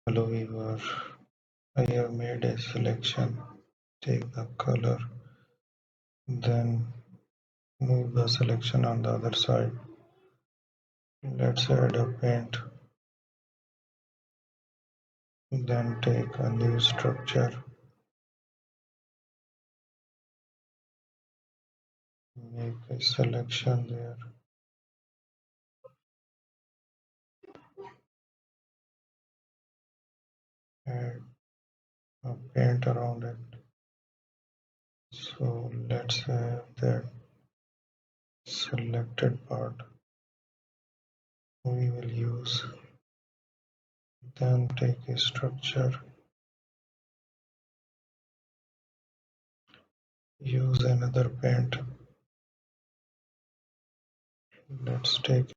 Hello viewer, I have made a selection. Take the color, then move the selection on the other side. Let's add a paint, then take a new structure, make a selection there, add a paint around it. So let's have that selected part we will use. Then take a structure, use another paint. Let's take